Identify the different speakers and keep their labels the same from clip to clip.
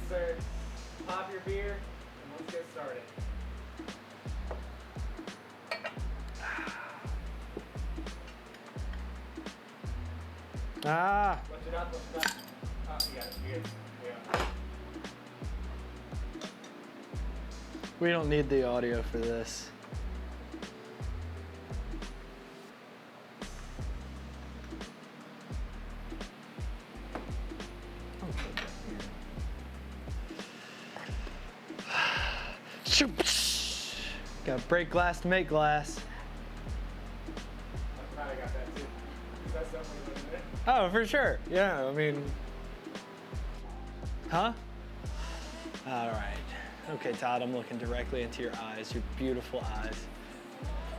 Speaker 1: sir. Pop your beer and let's get started.
Speaker 2: Ah.
Speaker 1: Lift it up, lift it up. Oh, you got it. You good. Yeah.
Speaker 2: We don't need the audio for this. Gotta break glass to make glass.
Speaker 1: I'm glad I got that too. That's definitely what it is.
Speaker 2: Oh, for sure. Yeah, I mean, huh? All right. Okay, Todd, I'm looking directly into your eyes, your beautiful eyes.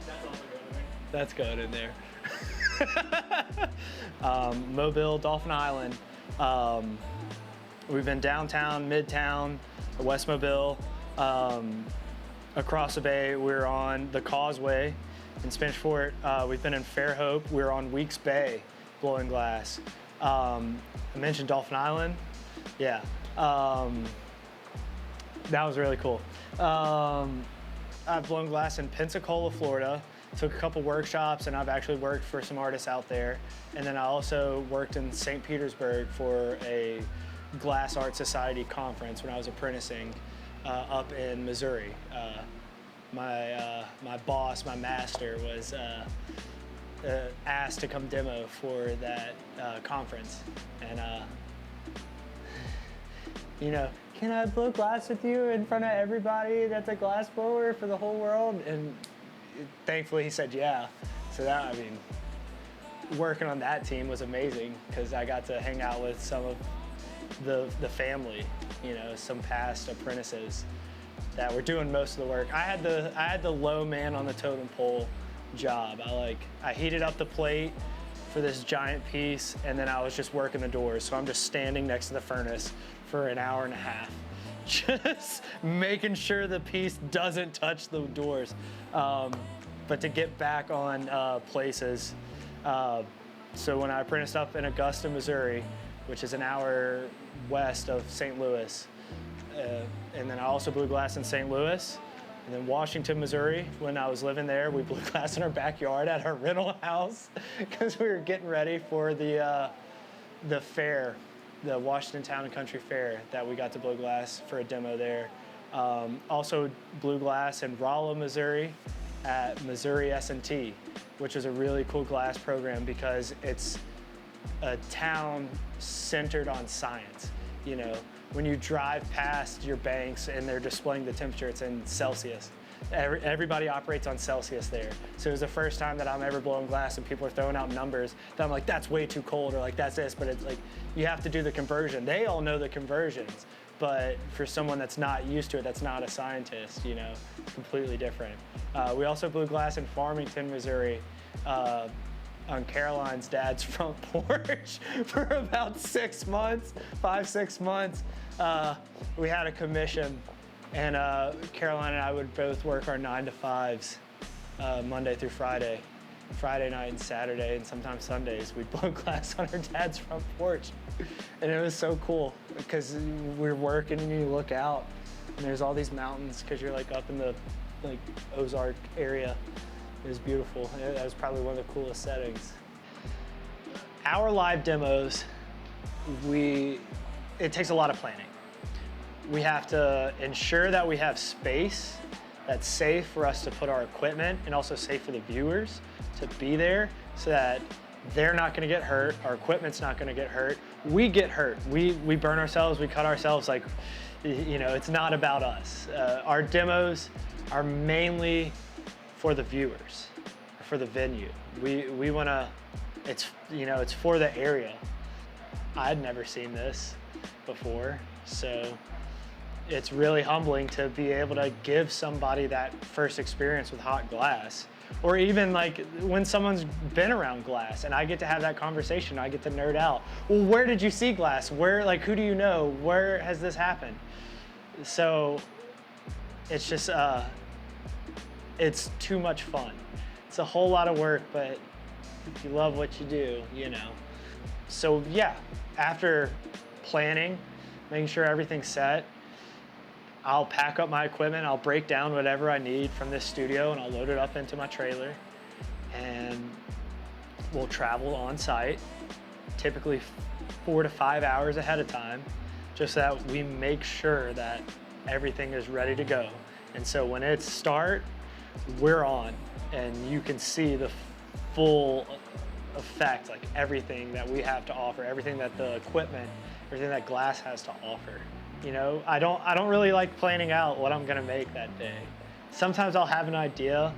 Speaker 1: That's also good to me.
Speaker 2: That's going in there. Mobile, Dolphin Island. We've been downtown, midtown, West Mobile, across the bay. We're on the Causeway in Spanish Fort. We've been in Fairhope. We're on Weeks Bay, blowing glass. I mentioned Dolphin Island. Yeah. That was really cool. I've blown glass in Pensacola, Florida. Took a couple workshops, and I've actually worked for some artists out there. And then I also worked in St. Petersburg for a Glass Art Society conference when I was apprenticing up in Missouri. My boss, my master, was asked to come demo for that conference. And you know, can I blow glass with you in front of everybody that's a glass blower for the whole world? And thankfully he said yeah. So that, I mean, working on that team was amazing because I got to hang out with some of the family, you know, some past apprentices that were doing most of the work. I had the low man on the totem pole job. I heated up the plate for this giant piece, and then I was just working the doors. So I'm just standing next to the furnace for an hour and a half, just making sure the piece doesn't touch the doors. But to get back on places, so when I apprenticed up in Augusta, Missouri, which is an hour west of St. Louis, and then I also blew glass in St. Louis, and then Washington, Missouri. When I was living there, we blew glass in our backyard at our rental house because we were getting ready for the fair, the Washington Town and Country Fair, that we got to blow glass for a demo there. Also blew glass in Rolla, Missouri at Missouri S&T, which is a really cool glass program because it's a town centered on science. You know, when you drive past your banks and they're displaying the temperature, it's in Celsius. Everybody operates on Celsius there. So it was the first time that I'm ever blowing glass and people are throwing out numbers that I'm like, that's way too cold, or like, that's this, but it's like, you have to do the conversion. They all know the conversions, but for someone that's not used to it, that's not a scientist, you know, completely different. We also blew glass in Farmington, Missouri, on Caroline's dad's front porch for about 6 months, 5-6 months. We had a commission, and Caroline and I would both work our 9 to 5s Monday through Friday. Friday night and Saturday, and sometimes Sundays, we'd blow glass on her dad's front porch. And it was so cool because we're working and you look out and there's all these mountains because you're like up in the Ozark area. It was beautiful. That was probably one of the coolest settings. Our live demos, it takes a lot of planning. We have to ensure that we have space that's safe for us to put our equipment and also safe for the viewers to be there so that they're not gonna get hurt, our equipment's not gonna get hurt. We get hurt, we burn ourselves, we cut ourselves, like, you know, it's not about us. Our demos are mainly for the viewers, for the venue. We wanna, it's for the area. I'd never seen this before, so it's really humbling to be able to give somebody that first experience with hot glass, or even like when someone's been around glass and I get to have that conversation, I get to nerd out. Well, where did you see glass? Where, like, who do you know? Where has this happened? So it's just, it's too much fun. It's a whole lot of work, but if you love what you do, you know. So yeah, after planning, making sure everything's set. I'll pack up my equipment, I'll break down whatever I need from this studio, and I'll load it up into my trailer, and we'll travel on site, typically 4 to 5 hours ahead of time, just so that we make sure that everything is ready to go. And so when it's start, we're on, and you can see the full effect, like everything that we have to offer, everything that the equipment, everything that glass has to offer. You know, I don't really like planning out what I'm gonna make that day. Sometimes I'll have an idea.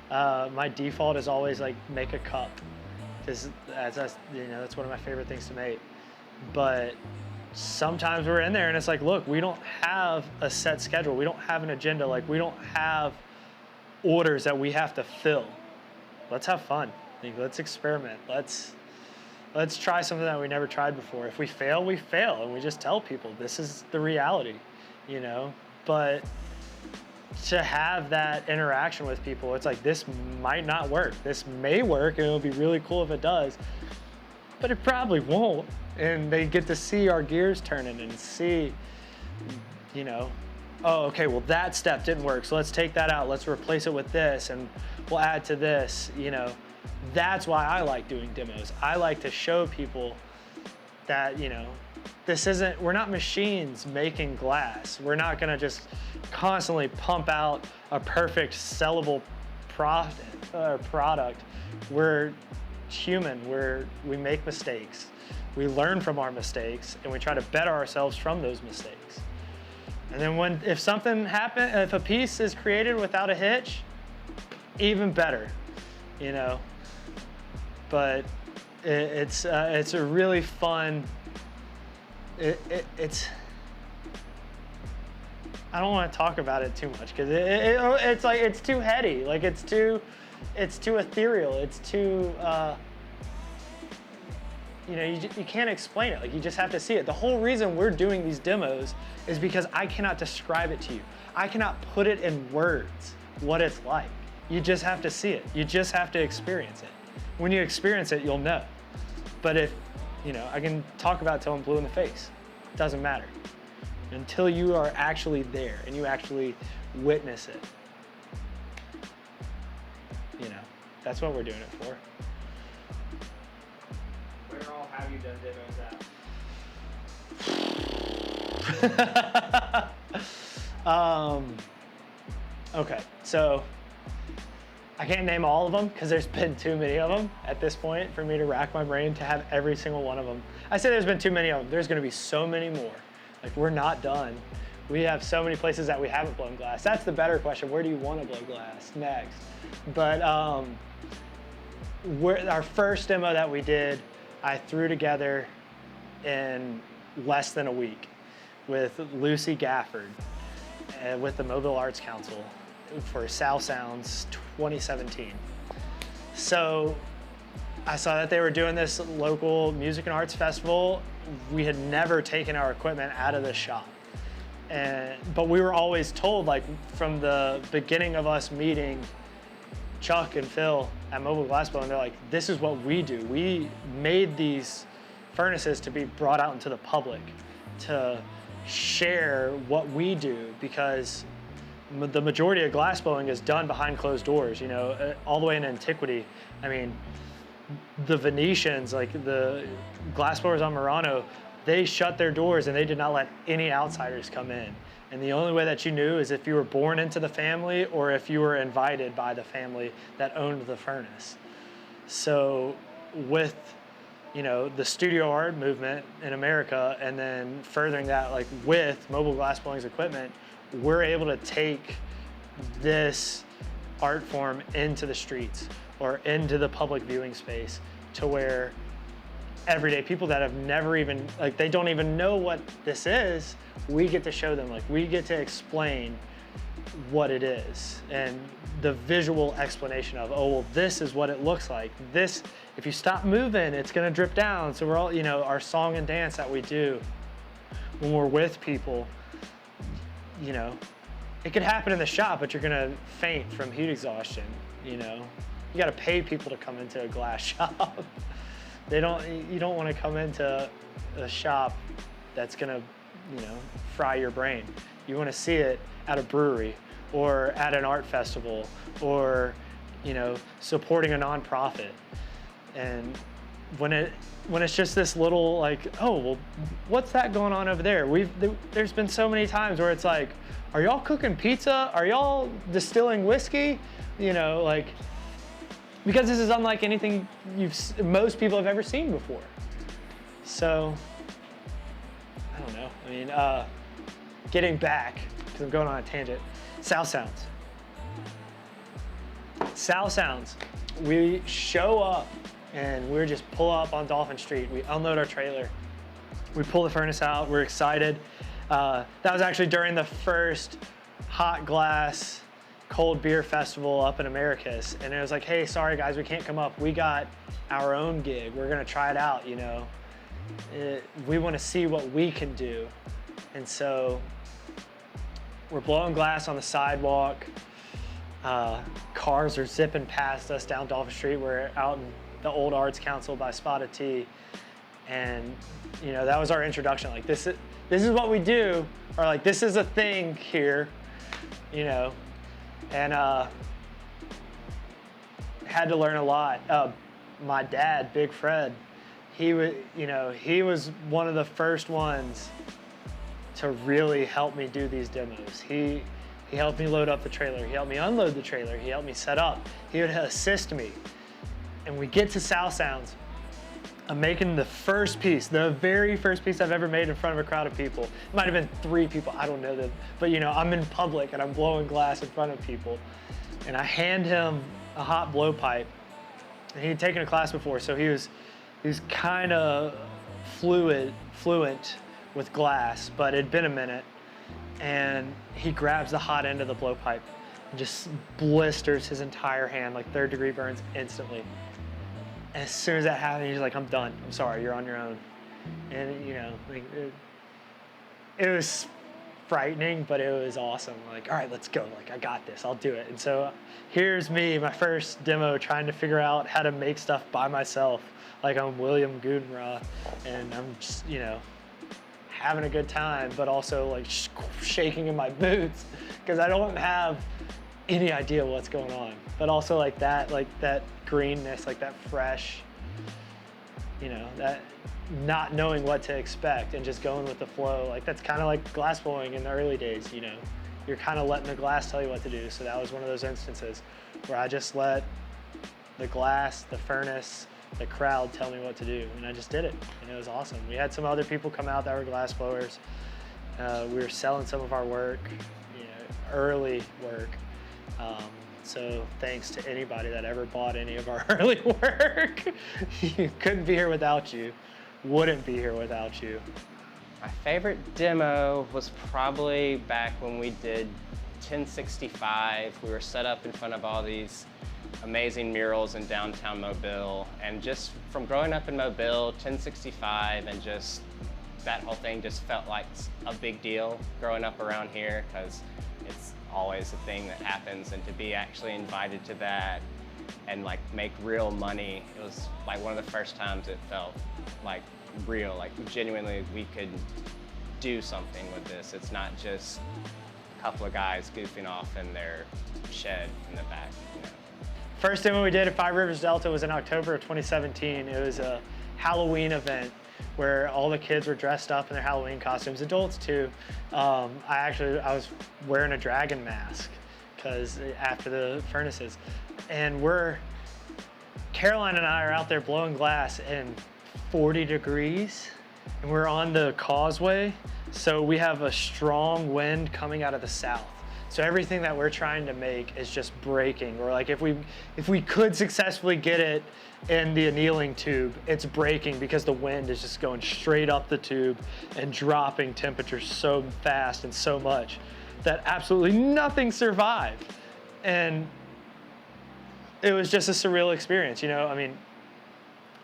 Speaker 2: My default is always like make a cup, because that's one of my favorite things to make. But sometimes we're in there and it's like, look, we don't have a set schedule. We don't have an agenda. Like, we don't have orders that we have to fill. Let's have fun. Like, let's experiment. Let's try something that we never tried before. If we fail, we fail, and we just tell people this is the reality, you know? But to have that interaction with people, it's like, this might not work. This may work, and it'll be really cool if it does, but it probably won't. And they get to see our gears turning and see, you know, oh, okay, well, that step didn't work, so let's take that out. Let's replace it with this, and we'll add to this, you know. That's why I like doing demos. I like to show people that, you know, we're not machines making glass. We're not gonna just constantly pump out a perfect sellable product. We're human, we make mistakes. We learn from our mistakes, and we try to better ourselves from those mistakes. And then if something happens, if a piece is created without a hitch, even better, you know. But it's a really fun. It's. I don't want to talk about it too much because it's like it's too heady. Like it's too ethereal. It's too. You know, you can't explain it. Like, you just have to see it. The whole reason we're doing these demos is because I cannot describe it to you. I cannot put it in words what it's like. You just have to see it. You just have to experience it. When you experience it, you'll know. But if, you know, I can talk about it till I'm blue in the face. It doesn't matter. Until you are actually there and you actually witness it. You know, that's what we're doing it for.
Speaker 1: Where all have you done demos at?
Speaker 2: Okay, so I can't name all of them because there's been too many of them at this point for me to rack my brain to have every single one of them. I say there's been too many of them. There's gonna be so many more. Like, we're not done. We have so many places that we haven't blown glass. That's the better question. Where do you want to blow glass next? But our first demo that we did, I threw together in less than a week with Lucy Gafford with the Mobile Arts Council for South Sounds 2017. So I saw that they were doing this local music and arts festival. We had never taken our equipment out of the shop. But we were always told, like, from the beginning of us meeting Chuck and Phil at Mobile Glass Blowing, they're like, this is what we do. We made these furnaces to be brought out into the public, to share what we do, because the majority of glass blowing is done behind closed doors, you know, all the way in antiquity. I mean, the Venetians, like the glass blowers on Murano, they shut their doors and they did not let any outsiders come in. And the only way that you knew is if you were born into the family or if you were invited by the family that owned the furnace. So with, you know, the studio art movement in America, and then furthering that, like, with Mobile Glass Blowing's equipment, we're able to take this art form into the streets or into the public viewing space, to where everyday people that have never even, like, they don't even know what this is, we get to show them, like, we get to explain what it is, and the visual explanation of, oh, well, this is what it looks like. This, if you stop moving, it's gonna drip down. So we're all, you know, our song and dance that we do when we're with people, you know, it could happen in the shop, but you're gonna faint from heat exhaustion, you know. You gotta pay people to come into a glass shop. You don't wanna come into a shop that's gonna fry your brain. You want to see it at a brewery or at an art festival or, supporting a nonprofit. And when it's just this little like, oh, well, what's that going on over there? There's been so many times where it's like, are y'all cooking pizza? Are y'all distilling whiskey? Because this is unlike anything most people have ever seen before. So, I don't know. I mean, getting back, because I'm going on a tangent, South Sounds. We show up and we're just pull up on Dolphin Street. We unload our trailer. We pull the furnace out. We're excited. That was actually during the first hot glass cold beer festival up in Americus. And it was like, hey, sorry guys, we can't come up. We got our own gig. We're gonna try it out, we wanna see what we can do. And so we're blowing glass on the sidewalk. Cars are zipping past us down Dolphin Street. We're out in the old Arts Council by Spotted Tea. And, that was our introduction. Like, this is what we do, or like, this is a thing here, and had to learn a lot. My dad, Big Fred, he was one of the first ones to really help me do these demos. He helped me load up the trailer. He helped me unload the trailer. He helped me set up. He would assist me. And we get to South Sounds. I'm making the very first piece I've ever made in front of a crowd of people. It might have been 3 people, I don't know them. But I'm in public and I'm blowing glass in front of people. And I hand him a hot blowpipe. And he had taken a class before, so he was kind of fluent with glass, but it'd been a minute. And he grabs the hot end of the blowpipe and just blisters his entire hand, like 3rd-degree burns instantly. And as soon as that happened, he's like, I'm done. I'm sorry, you're on your own. And, it was frightening, but it was awesome. Like, all right, let's go. Like, I got this. I'll do it. And so here's me, my first demo, trying to figure out how to make stuff by myself. Like I'm William Gudenroth, and I'm just, having a good time, but also like shaking in my boots because I don't have any idea what's going on. But also like that greenness, like that fresh, that not knowing what to expect and just going with the flow. Like that's kind of like glass blowing in the early days, You're kind of letting the glass tell you what to do. So that was one of those instances where I just let the glass, the furnace, the crowd tell me what to do, and I just did it, and it was awesome. We had some other people come out that were glass blowers. We were selling some of our work, early work. So thanks to anybody that ever bought any of our early work. Couldn't be here without you. Wouldn't be here without you.
Speaker 3: My favorite demo was probably back when we did 1065. We were set up in front of all these amazing murals in downtown Mobile, and just from growing up in Mobile, 1065, and just that whole thing just felt like a big deal growing up around here, because it's always a thing that happens, and to be actually invited to that and like make real money, it was like one of the first times it felt like real, like genuinely we could do something with this. It's not just a couple of guys goofing off in their shed in the back.
Speaker 2: First demo we did at Five Rivers Delta was in October of 2017. It was a Halloween event where all the kids were dressed up in their Halloween costumes, adults too. I was wearing a dragon mask because after the furnaces. And Caroline and I are out there blowing glass in 40 degrees, and we're on the causeway. So we have a strong wind coming out of the south. So everything that we're trying to make is just breaking. Or like if we could successfully get it in the annealing tube, it's breaking because the wind is just going straight up the tube and dropping temperatures so fast and so much that absolutely nothing survived. And it was just a surreal experience, I mean,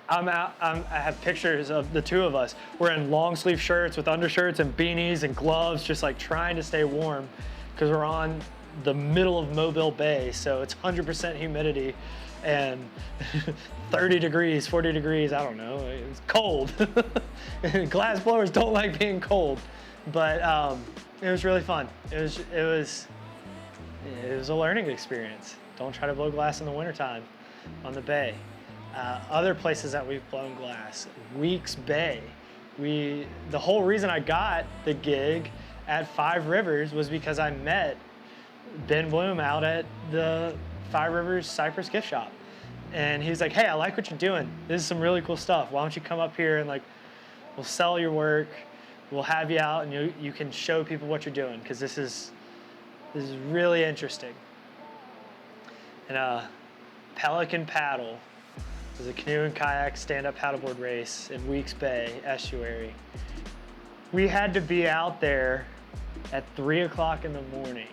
Speaker 2: I have pictures of the two of us. We're in long sleeve shirts with undershirts and beanies and gloves, just like trying to stay warm, because we're on the middle of Mobile Bay, so it's 100% humidity and 30 degrees, 40 degrees, I don't know, it's cold. Glass blowers don't like being cold. But it was really fun. It was a learning experience. Don't try to blow glass in the wintertime on the bay. Other places that we've blown glass, Weeks Bay. The whole reason I got the gig at Five Rivers was because I met Ben Bloom out at the Five Rivers Cypress gift shop. And he was like, hey, I like what you're doing. This is some really cool stuff. Why don't you come up here and like, we'll sell your work. We'll have you out and you can show people what you're doing, because this is really interesting. And Pelican Paddle was a canoe and kayak stand-up paddleboard race in Weeks Bay estuary. We had to be out there at 3 o'clock in the morning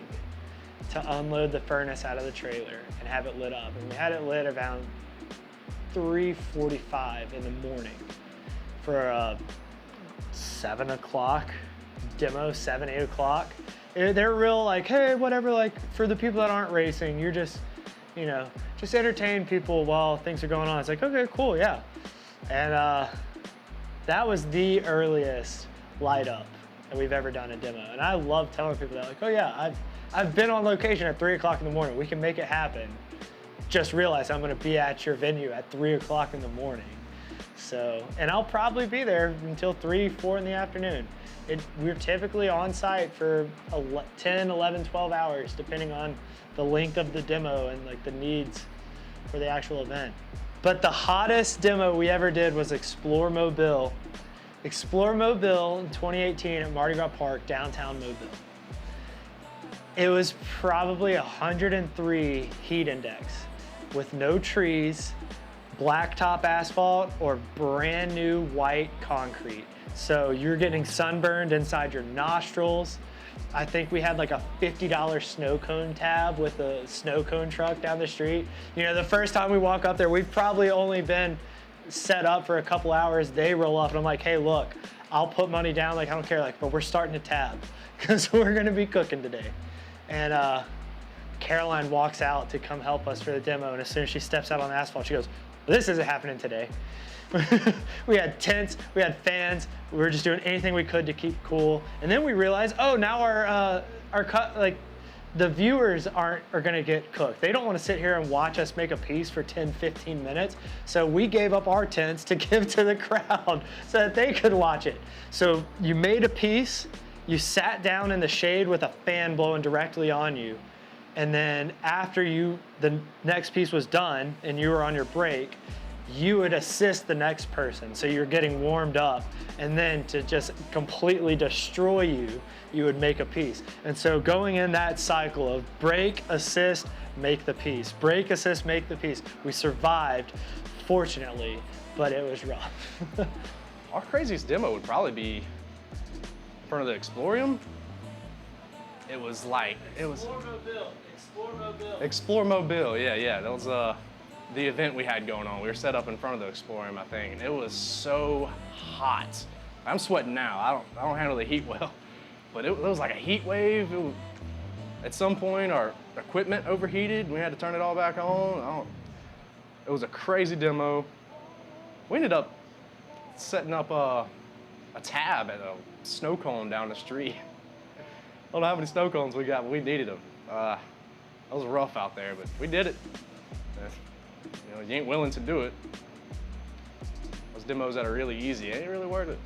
Speaker 2: to unload the furnace out of the trailer and have it lit up. And we had it lit around 3:45 in the morning for a 7 o'clock demo, 7, 8 o'clock. They're real like, hey, whatever, like for the people that aren't racing, you're just, you know, just entertain people while things are going on. It's like, okay, cool, yeah. And that was the earliest light up that we've ever done a demo. And I love telling people that, like, oh yeah, I've been on location at 3 o'clock in the morning. We can make it happen. Just realize I'm gonna be at your venue at 3 o'clock in the morning. So, and I'll probably be there until 3, 4 in the afternoon. We're typically on site for 10, 11, 12 hours, depending on the length of the demo and like the needs for the actual event. But the hottest demo we ever did was Explore Mobile. Explore Mobile in 2018 at Mardi Gras Park, downtown Mobile. It was probably 103 heat index with no trees, blacktop asphalt, or brand new white concrete. So you're getting sunburned inside your nostrils. I think we had like a $50 snow cone tab with a snow cone truck down the street. You know, the first time we walk up there, we've probably only been set up for a couple hours. They roll up and I'm like, hey, look, I'll put money down, like I don't care, like, but we're starting a tab because we're gonna be cooking today. And Caroline walks out to come help us for the demo, and as soon as she steps out on the asphalt, she goes, well, this isn't happening today. We had tents, we had fans, we were just doing anything we could to keep cool. And then we realized, oh, now the viewers are gonna get cooked. They don't wanna sit here and watch us make a piece for 10, 15 minutes. So we gave up our tents to give to the crowd so that they could watch it. So you made a piece, you sat down in the shade with a fan blowing directly on you. And then after the next piece was done and you were on your break, you would assist the next person. So you're getting warmed up, and then to just completely destroy you, you would make a piece. And so going in that cycle of break, assist, make the piece, break, assist, make the piece, we survived, fortunately, but it was rough.
Speaker 4: Our craziest demo would probably be in front of the Explorium. It was
Speaker 2: Explore Mobile.
Speaker 4: Explore Mobile, yeah. That was the event we had going on. We were set up in front of the Explorium, I think, and it was so hot. I'm sweating now. I don't handle the heat well, but it was like a heat wave. At some point, our equipment overheated, and we had to turn it all back on. It was a crazy demo. We ended up setting up a tab at a snow cone down the street. I don't know how many snow cones we got, but we needed them. It was rough out there, but we did it. You know, you ain't willing to do it. Those demos that are really easy, it ain't really worth it.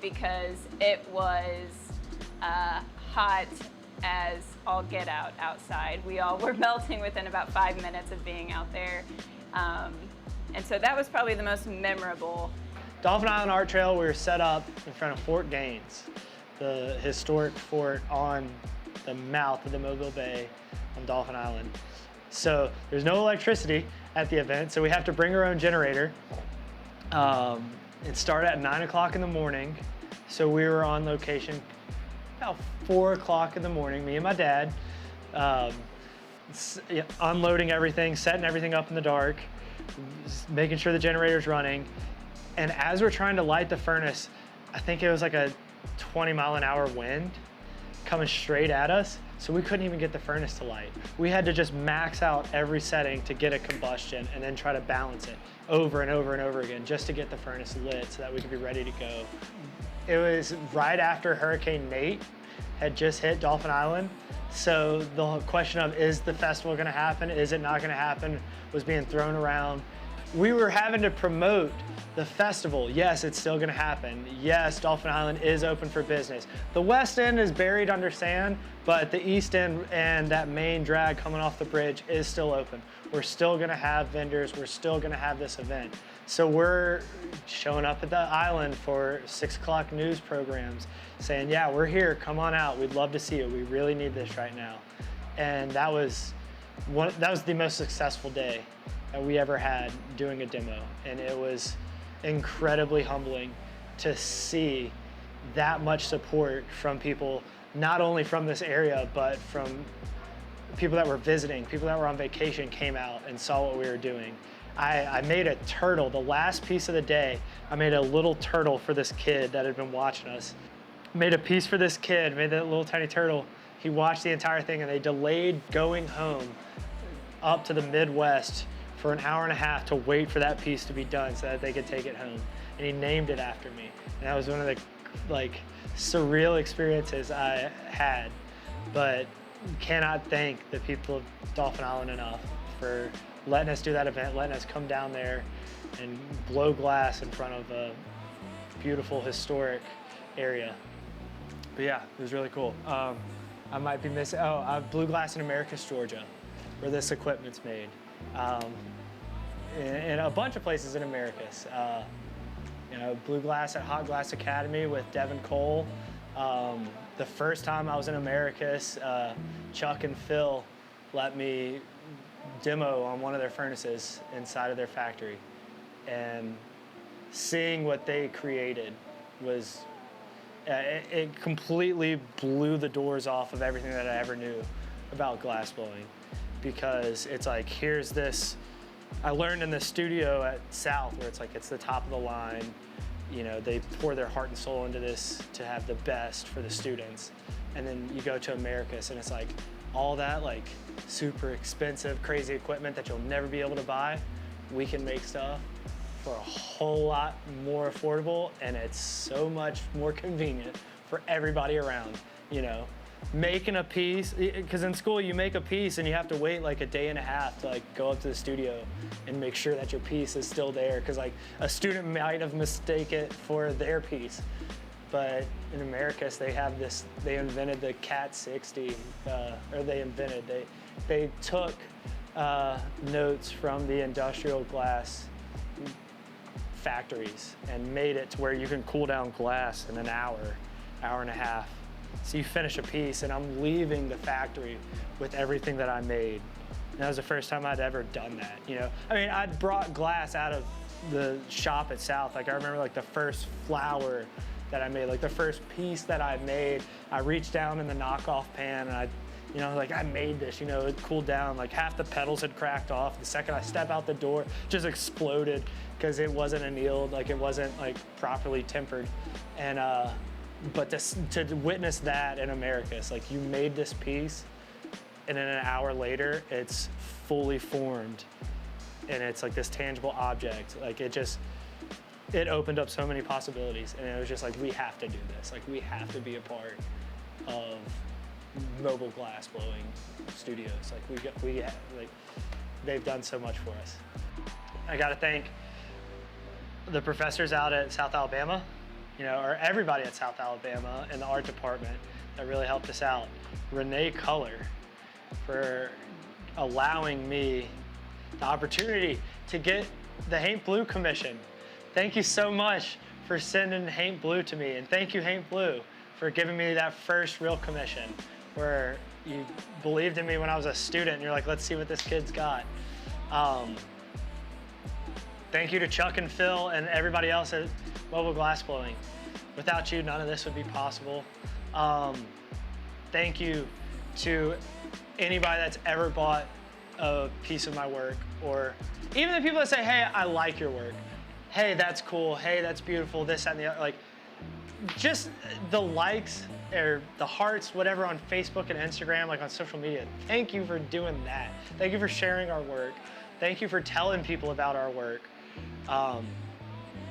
Speaker 5: Because it was hot as all get out outside. We all were melting within about 5 minutes of being out there. And so that was probably the most memorable.
Speaker 2: Dolphin Island Art Trail, we were set up in front of Fort Gaines, the historic fort on the mouth of the Mobile Bay on Dolphin Island. So there's no electricity at the event, so we have to bring our own generator and start at 9 o'clock in the morning. So we were on location about 4 o'clock in the morning, me and my dad, unloading everything, setting everything up in the dark, making sure the generator's running. And as we're trying to light the furnace, I think it was like a 20-mile-an-hour wind coming straight at us, so we couldn't even get the furnace to light. We had to just max out every setting to get a combustion and then try to balance it over and over and over again just to get the furnace lit so that we could be ready to go. it was right after Hurricane Nate had just hit Dolphin Island. So the question of, is the festival gonna happen? Is it not gonna happen? Was being thrown around. We were having to promote the festival. Yes, it's still gonna happen. Yes, Dolphin Island is open for business. The west end is buried under sand, but the east end and that main drag coming off the bridge is still open. We're still gonna have vendors. We're still gonna have this event. So we're showing up at the island for 6 o'clock news programs saying, yeah, we're here, come on out. We'd love to see you. We really need this right now. And that was the most successful day that we ever had doing a demo. And it was incredibly humbling to see that much support from people, not only from this area, but from people that were visiting, people that were on vacation came out and saw what we were doing. I made a turtle, the last piece of the day. I made a little turtle for this kid that had been watching us. Made a piece for this kid, made that little tiny turtle. He watched the entire thing and they delayed going home up to the Midwest for an hour and a half to wait for that piece to be done so that they could take it home. And he named it after me. And that was one of the surreal experiences I had. But cannot thank the people of Dolphin Island enough for letting us do that event, letting us come down there and blow glass in front of a beautiful historic area. But yeah, it was really cool. I might be missing, I blew glass in Americus, Georgia, where this equipment's made. In a bunch of places in Americus. Blew glass at Hot Glass Academy with Devin Cole. The first time I was in Americus, Chuck and Phil let me demo on one of their furnaces inside of their factory. And seeing what they created was, it completely blew the doors off of everything that I ever knew about glass blowing. Because it's like, here's this, I learned in the studio at South where it's the top of the line. They pour their heart and soul into this to have the best for the students. And then you go to Americus and it's like all that super expensive, crazy equipment that you'll never be able to buy. We can make stuff for a whole lot more affordable, and it's so much more convenient for everybody around, Making a piece, because in school you make a piece and you have to wait a day and a half to go up to the studio and make sure that your piece is still there, because a student might have mistaken it for their piece. But in Americus, they have this, they invented the Cat 60, they took notes from the industrial glass factories and made it to where you can cool down glass in an hour and a half. So you finish a piece and I'm leaving the factory with everything that I made. And that was the first time I'd ever done that, I'd brought glass out of the shop at South. I remember the first flower that I made, the first piece that I made, I reached down in the knockoff pan and I made this, it cooled down, half the petals had cracked off. The second I step out the door, just exploded because it wasn't annealed, it wasn't properly tempered. And, but to witness that in Americus, you made this piece and then an hour later, it's fully formed and it's this tangible object. It opened up so many possibilities, and it was just we have to do this. We have to be a part of mobile glass blowing studios. They've done so much for us. I gotta thank the professors out at South Alabama, or everybody at South Alabama in the art department that really helped us out. Renee Culler for allowing me the opportunity to get the Haint Blue commission. Thank you so much for sending Haint Blue to me, and thank you, Haint Blue, for giving me that first real commission where you believed in me when I was a student and you're let's see what this kid's got. Thank you to Chuck and Phil and everybody else at Mobile Glass Blowing. Without you, none of this would be possible. Thank you to anybody that's ever bought a piece of my work, or even the people that say, hey, I like your work. Hey, that's cool. Hey, that's beautiful. This, that, and the other. Just the likes or the hearts, whatever, on Facebook and Instagram, on social media. Thank you for doing that. Thank you for sharing our work. Thank you for telling people about our work.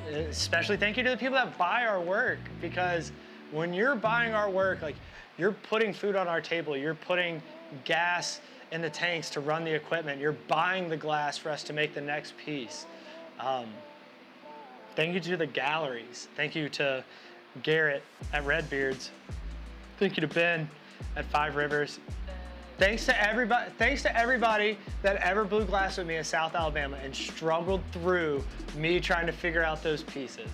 Speaker 2: Especially thank you to the people that buy our work, because when you're buying our work, like, you're putting food on our table, you're putting gas in the tanks to run the equipment, you're buying the glass for us to make the next piece. Thank you to the galleries. Thank you to Garrett at Redbeards. Thank you to Ben at Five Rivers. Thanks to everybody that ever blew glass with me in South Alabama and struggled through me trying to figure out those pieces.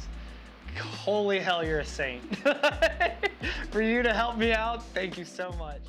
Speaker 2: Holy hell, you're a saint. For you to help me out, thank you so much.